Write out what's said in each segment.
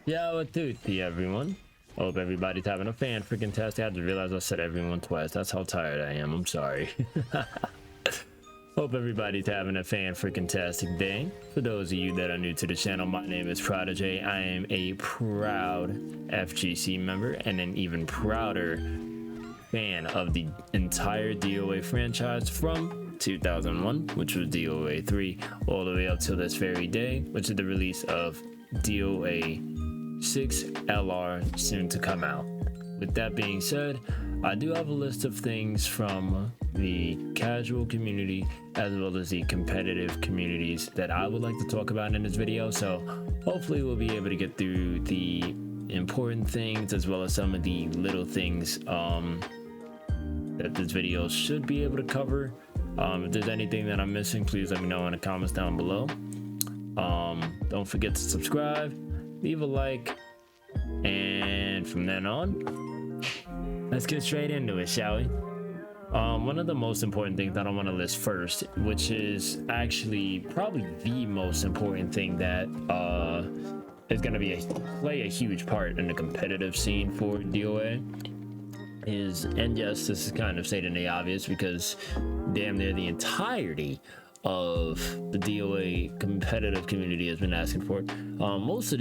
Ciao a tutti, everyone. Hope everybody's having a fan freaking test. I had to realize I said everyone twice. That's how tired I am. I'm sorry. Hope everybody's having a fan freaking tastic day. For those of you that are new to the channel, my name is Prodigy. I am a proud FGC member and an even prouder fan of the entire DoA franchise from 2001, which was DoA 3, all the way up till this very day, which is the release of DoA6LR, soon to come out. With that being said, I do have a list of things from the casual community as well as the competitive communities that I would like to talk about in this video, so hopefully we'll be able to get through the important things as well as some of the little things that this video should be able to cover. If there's anything that I'm missing, please let me know in the comments down below. Don't forget to subscribe, leave a like, and from then on, let's get straight into it, shall we? One of the most important things that I want to list first, which is actually probably the most important thing that is going to play a huge part in the competitive scene for DoA, is, and yes, this is kind of stating the obvious because damn near the entirety of the DoA competitive community has been asking for it. Most of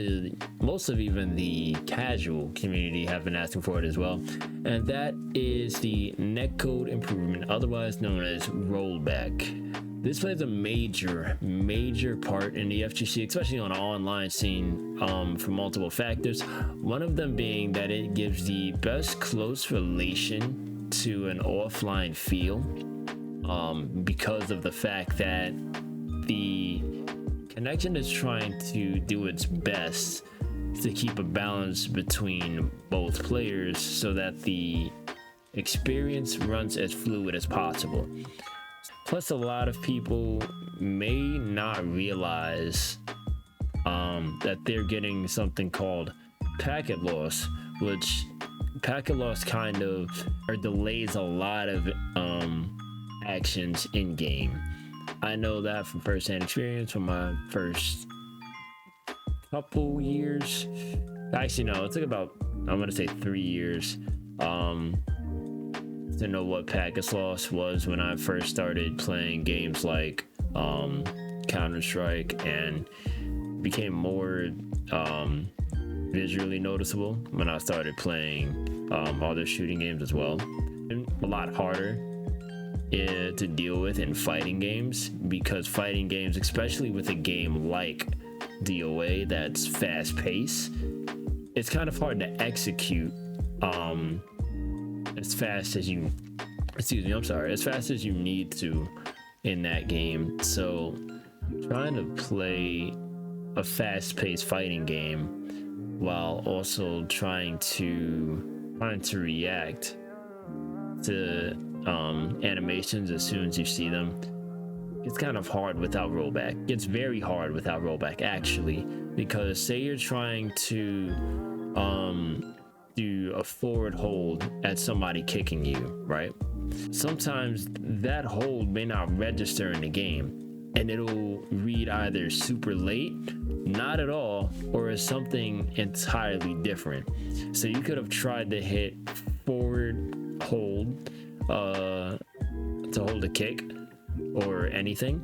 even the casual community have been asking for it as well, and that is the netcode improvement, otherwise known as rollback. This plays a major part in the FGC, especially on an online scene, for multiple factors. One of them being that it gives the best close relation to an offline feel, because of the fact that the connection is trying to do its best to keep a balance between both players so that the experience runs as fluid as possible. Plus, a lot of people may not realize that they're getting something called packet loss, which packet loss kind of delays a lot of actions in game. I know that from first-hand experience from my first couple years. Actually, no, it took about, I'm gonna say 3 years to know what packet loss was when I first started playing games like Counter-Strike, and became more visually noticeable when I started playing other shooting games as well. And a lot harder to deal with in fighting games, because fighting games, especially with a game like DoA that's fast paced, it's kind of hard to execute as fast as you need to in that game. So trying to play a fast paced fighting game while also trying to react to animations as soon as you see them, it's kind of hard without rollback. It's very hard without rollback, actually, because say you're trying to do a forward hold at somebody kicking you, right? Sometimes that hold may not register in the game, and it'll read either super late, not at all, or as something entirely different. So you could have tried to hit forward hold to hold a kick or anything,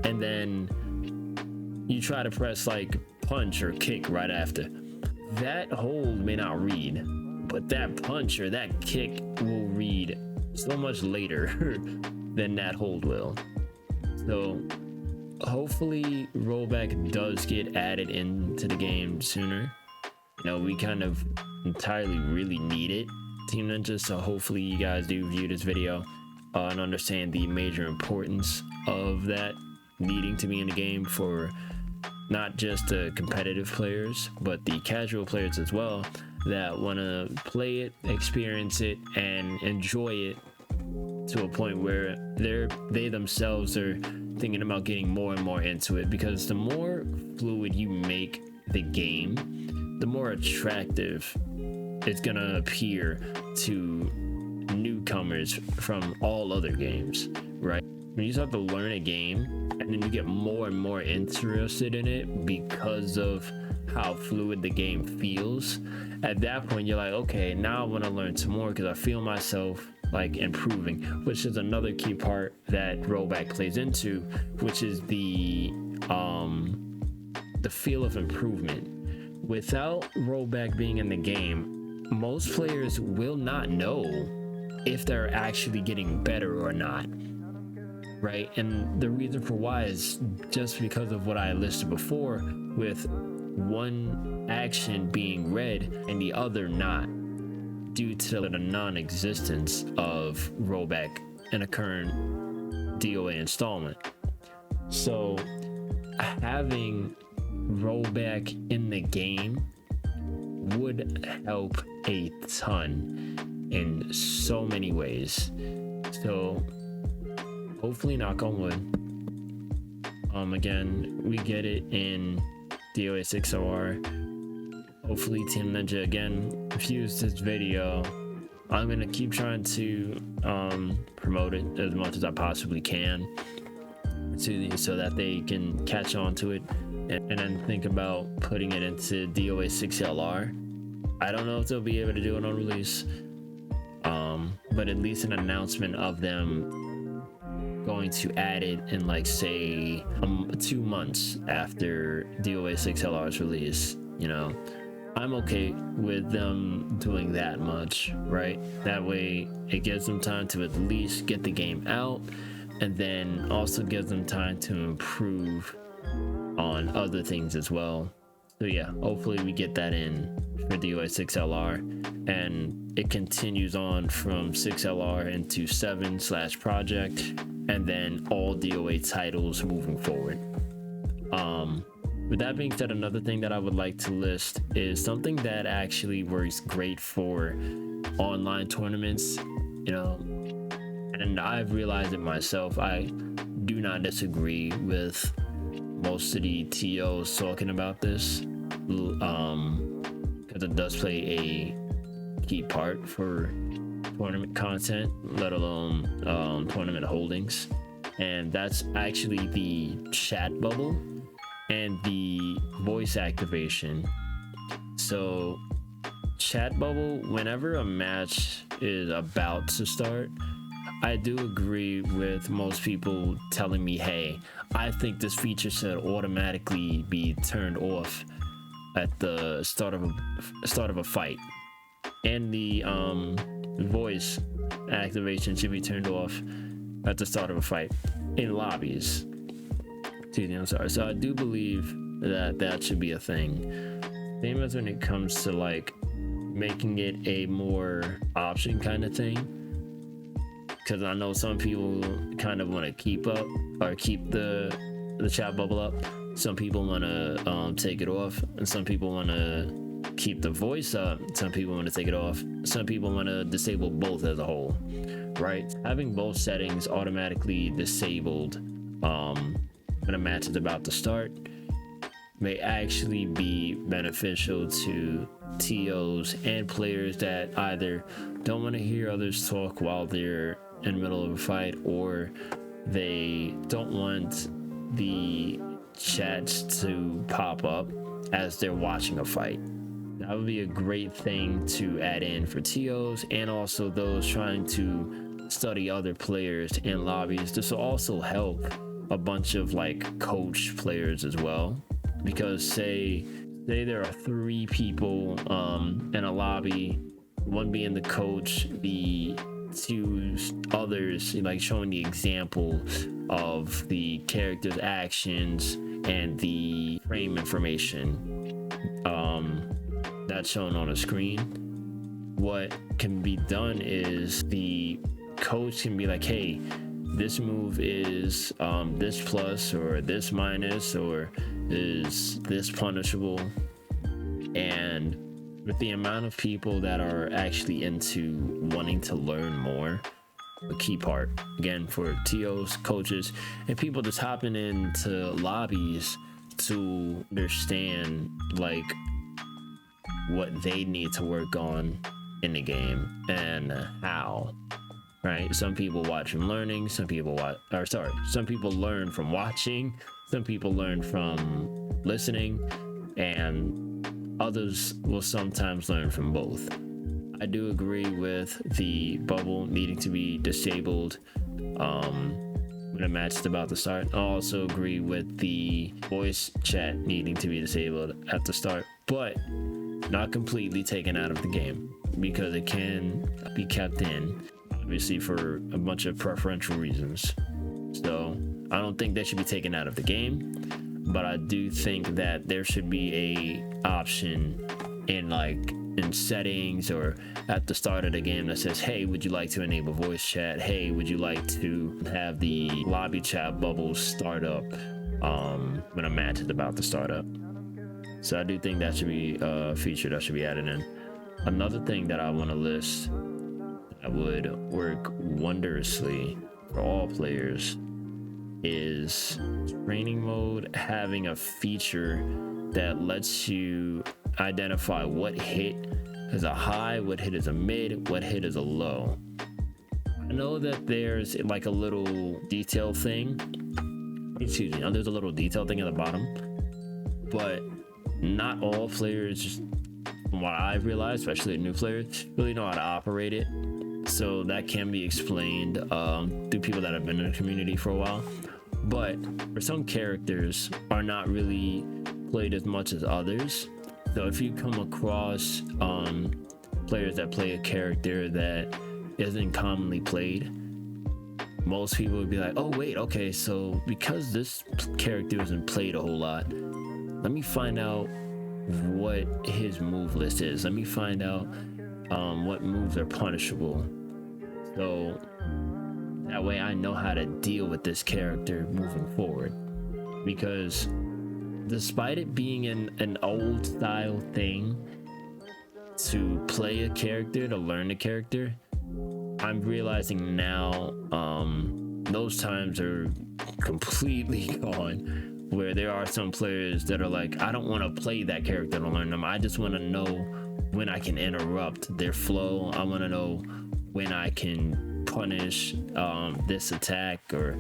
and then you try to press like punch or kick right after. That hold may not read, but that punch or that kick will read so much later than that hold will. So hopefully rollback does get added into the game sooner. You know, we kind of entirely really need it, Team Ninja, so hopefully you guys do view this video and understand the major importance of that needing to be in the game for not just the competitive players, but the casual players as well that want to play it, experience it, and enjoy it to a point where they themselves are thinking about getting more and more into it. Because the more fluid you make the game, the more attractive it's gonna appear to newcomers from all other games, right? When you start to learn a game and then you get more and more interested in it because of how fluid the game feels, at that point you're like, okay, now I want to learn some more because I feel myself like improving, which is another key part that rollback plays into, which is the feel of improvement. Without rollback being in the game, most players will not know if they're actually getting better or not, right? And the reason for why is just because of what I listed before, with one action being read and the other not, due to the non-existence of rollback in a current DoA installment. So having rollback in the game would help a ton in so many ways. So hopefully, knock on wood, again, we get it in DoA6LR. Hopefully Team Ninja again views this video. I'm gonna keep trying to promote it as much as I possibly can so that they can catch on to it and then think about putting it into DoA6LR. I don't know if they'll be able to do it on release, but at least an announcement of them going to add it in, like, say 2 months after DoA6LR's release. You know, I'm okay with them doing that much, right? That way it gives them time to at least get the game out, and then also gives them time to improve on other things as well. So yeah, hopefully we get that in for DoA6LR, and it continues on from 6LR into 7/project, and then all DoA titles moving forward. With that being said, another thing that I would like to list is something that actually works great for online tournaments, you know, and I've realized it myself. I do not disagree with most of the TOs talking about this, because it does play a key part for tournament content, let alone tournament holdings, and that's actually the chat bubble and the voice activation. So chat bubble, whenever a match is about to start, I do agree with most people telling me, hey, I think this feature should automatically be turned off at the start of a fight, and the voice activation should be turned off at the start of a fight in lobbies. Excuse me, I'm sorry. So I do believe that should be a thing. Same as when it comes to like making it a more option kind of thing, because I know some people kind of want to keep the chat bubble up. Some people want to take it off, and some people want to keep the voice up. Some people want to take it off. Some people want to disable both as a whole, right? Having both settings automatically disabled when a match is about to start may actually be beneficial to TOs and players that either don't want to hear others talk while they're in the middle of a fight, or they don't want the chats to pop up as they're watching a fight. That would be a great thing to add in for TOs and also those trying to study other players in lobbies. This will also help a bunch of like coach players as well, because say there are 3 people in a lobby, one being the coach, the 2 others like showing the example of the character's actions and the frame information that's shown on a screen. What can be done is the coach can be like, hey, this move is this plus or this minus, or is this punishable. And with the amount of people that are actually into wanting to learn more, a key part again for TOs, coaches, and people just hopping into lobbies to understand like what they need to work on in the game and how, right? Some people watch from learning, some people learn from watching, some people learn from listening, and others will sometimes learn from both. I do agree with the bubble needing to be disabled when a match is about to start. I also agree with the voice chat needing to be disabled at the start, but not completely taken out of the game, because it can be kept in, obviously, for a bunch of preferential reasons. So I don't think that should be taken out of the game, but I do think that there should be a option in settings or at the start of the game that says, hey, would you like to enable voice chat? Hey, would you like to have the lobby chat bubbles start up when a match is about to start up? So I do think that should be a feature that should be added in. Another thing that I want to list that would work wondrously for all players is training mode having a feature that lets you identify what hit is a high, what hit is a mid, what hit is a low. I know that there's like a little detail thing, there's a little detail thing at the bottom, but not all players, from what I've realized, especially new players, really know how to operate it. So that can be explained through people that have been in the community for a while. But for some characters are not really played as much as others. So if you come across players that play a character that isn't commonly played, most people would be like, oh wait, okay, so because this character isn't played a whole lot, let me find out what his move list is. Let me find out what moves are punishable. So that way I know how to deal with this character moving forward. Because despite it being an old style thing to play a character, to learn a character, I'm realizing now those times are completely gone, where there are some players that are like, I don't want to play that character to learn them. I just want to know when I can interrupt their flow. I want to know when I can punish this attack or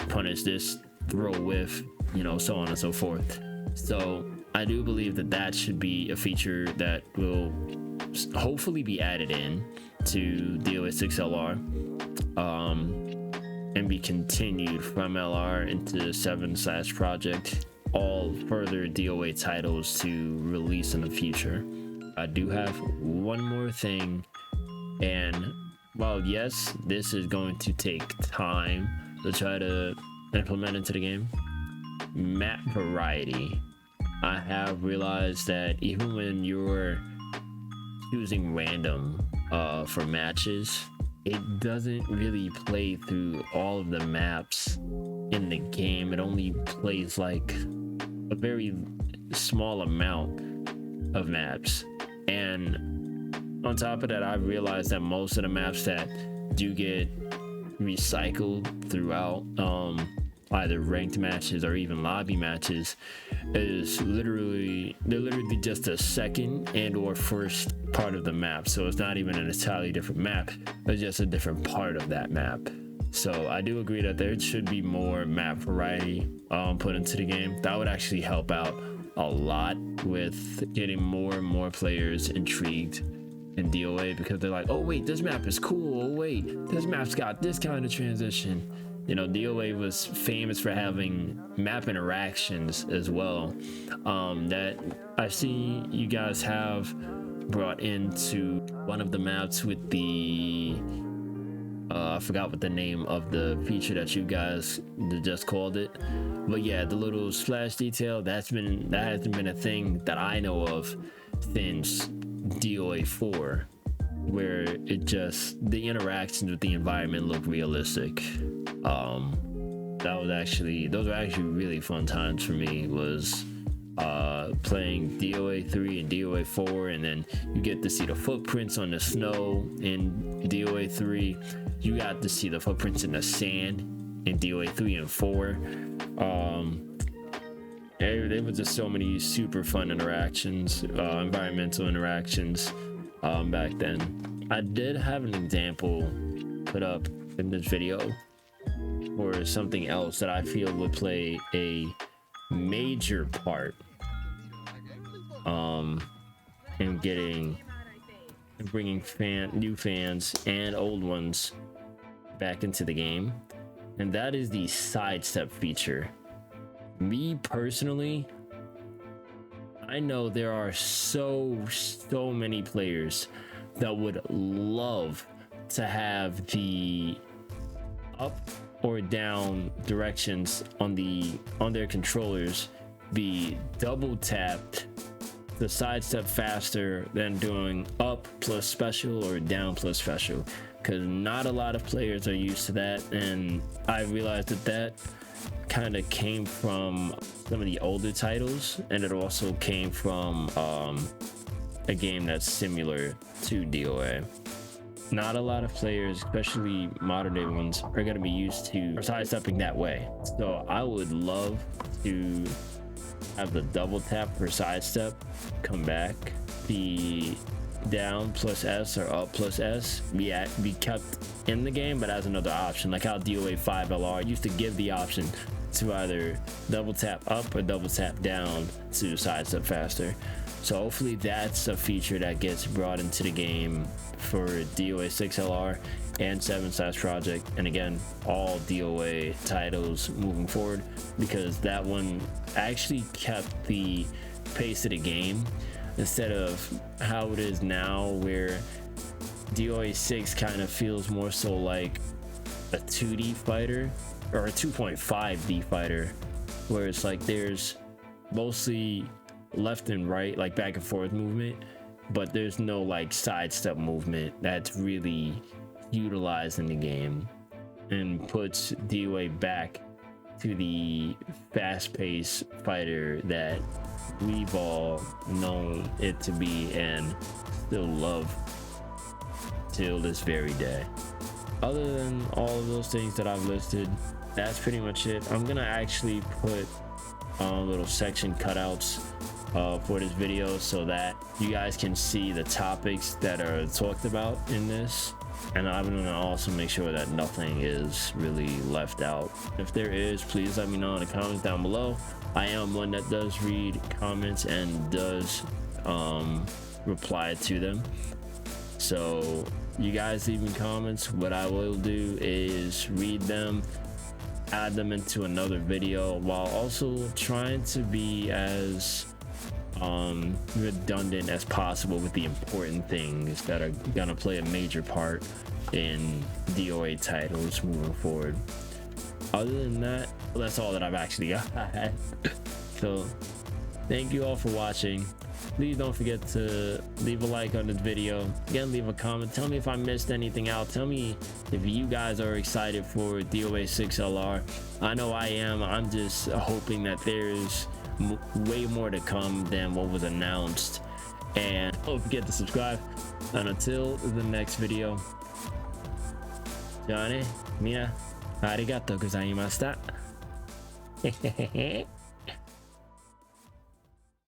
punish this throw whiff, so on and so forth. So I do believe that should be a feature that will hopefully be added in to DoA6LR and be continued from LR into 7/ project, all further DoA titles to release in the future. I do have one more thing, and while yes, this is going to take time to try to implement into the game, map variety. I have realized that even when you're choosing random for matches, it doesn't really play through all of the maps in the game. It only plays like a very small amount of maps. And on top of that, I've realized that most of the maps that do get recycled throughout either ranked matches or even lobby matches is literally just a second and or first part of the map. So it's not even an entirely different map, it's just a different part of that map. So I do agree that there should be more map variety put into the game. That would actually help out a lot with getting more and more players intrigued in DoA, because they're like, oh wait, this map is cool, oh wait, this map's got this kind of transition. DoA was famous for having map interactions as well, that I see you guys have brought into one of the maps with the I forgot what the name of the feature that you guys just called it, but yeah, the little splash detail, that hasn't been a thing that I know of since DoA 4, where the interactions with the environment look realistic. Those were actually really fun times for me, was playing DoA 3 and DoA 4, and then you get to see the footprints on the snow in DoA 3. You got to see the footprints in the sand in DoA 3 and 4. There was just so many super fun interactions, environmental interactions back then. I did have an example put up in this video for something else that I feel would play a major part and bringing new fans and old ones back into the game, and that is the sidestep feature. Me personally, I know there are so many players that would love to have the up or down directions on their controllers be double tapped to sidestep faster than doing up plus special or down plus special, because not a lot of players are used to that. And I realized that kind of came from some of the older titles, and it also came from a game that's similar to DoA. Not a lot of players, especially modern day ones, are going to be used to sidestepping that way. So I would love to have the double tap for sidestep come back, the down plus S or up plus S be kept in the game, but as another option, like how DoA6LR used to give the option to either double tap up or double tap down to sidestep faster. So hopefully that's a feature that gets brought into the game for DoA6LR and 7 Slash Project, and again, all DoA titles moving forward, because that one actually kept the pace of the game instead of how it is now, where DoA6 kind of feels more so like a 2D fighter or a 2.5D fighter, where it's like there's mostly left and right, like back and forth movement, but there's no like sidestep movement that's really utilized in the game, and puts DoA back to the fast-paced fighter that we've all known it to be and still love till this very day. Other than all of those things that I've listed, that's pretty much it. I'm gonna actually put little section cutouts for this video so that you guys can see the topics that are talked about in this, and I'm gonna also make sure that nothing is really left out. If there is, please let me know in the comments down below. I am one that does read comments and does reply to them, so you guys leaving comments, what I will do is read them, add them into another video, while also trying to be as redundant as possible with the important things that are gonna play a major part in DoA titles moving forward. Other than that, well, that's all that I've actually got. So thank you all for watching. Please don't forget to leave a like on this video. Again, leave a comment. Tell me if I missed anything out. Tell me if you guys are excited for DoA6LR. I know I am. I'm just hoping that there's way more to come than what was announced. And don't forget to subscribe. And until the next video, Johnny, Mina, arigatou gozaimashita.